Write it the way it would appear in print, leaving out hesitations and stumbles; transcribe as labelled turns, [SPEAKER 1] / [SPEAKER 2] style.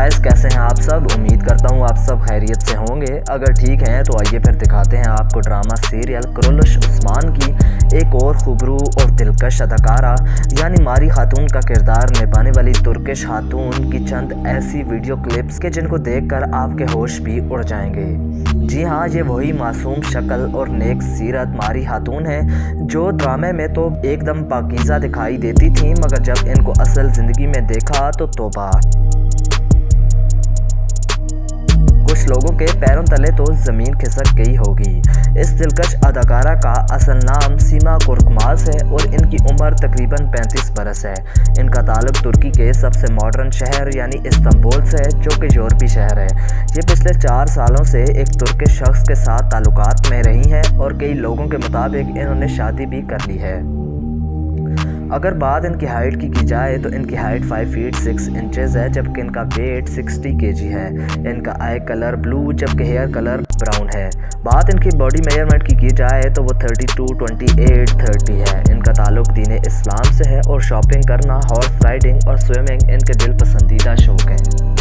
[SPEAKER 1] Guys, कैसे हैं आप सब। उम्मीद करता हूँ आप सब खैरियत से होंगे। अगर ठीक हैं तो आइए फिर दिखाते हैं आपको ड्रामा सीरियल कुरुलुश उस्मान की एक और खुबरू और दिलकश अदाकारा यानी मारी खातून का किरदार निभाने वाली तुर्किश खातून की चंद ऐसी वीडियो क्लिप्स के जिनको देखकर आपके होश भी उड़ जाएंगे। जी हाँ, ये वही मासूम शक्ल और नेक सीरत मारी खातून है जो ड्रामे में तो एकदम पाकीज़ा दिखाई देती थी, मगर जब इनको असल ज़िंदगी में देखा तो तौबा। कुछ लोगों के पैरों तले तो ज़मीन खिसक गई होगी। इस दिलकश अदाकारा का असल नाम सीमा कुर्कमाज है और इनकी उम्र तकरीबन 35 बरस है। इनका ताल्लुक तुर्की के सबसे मॉडर्न शहर यानी इस्तांबुल से है, जो कि यूरोपीय शहर है। ये पिछले 4 सालों से एक तुर्किश शख्स के साथ ताल्लुकात में रही हैं और कई लोगों के मुताबिक इन्होंने शादी भी कर ली है। अगर बात इनकी हाइट की जाए तो इनकी हाइट 5 फीट 6 इंचेस है, जबकि इनका वेट 60 kg है। इनका आई कलर ब्लू जबकि हेयर कलर ब्राउन है। बात इनकी बॉडी मेजरमेंट की जाए तो वो 32, 28, 30 है। इनका ताल्लुक दीन इस्लाम से है और शॉपिंग करना, हॉर्स राइडिंग और स्विमिंग इनके दिल पसंदीदा शौक हैं।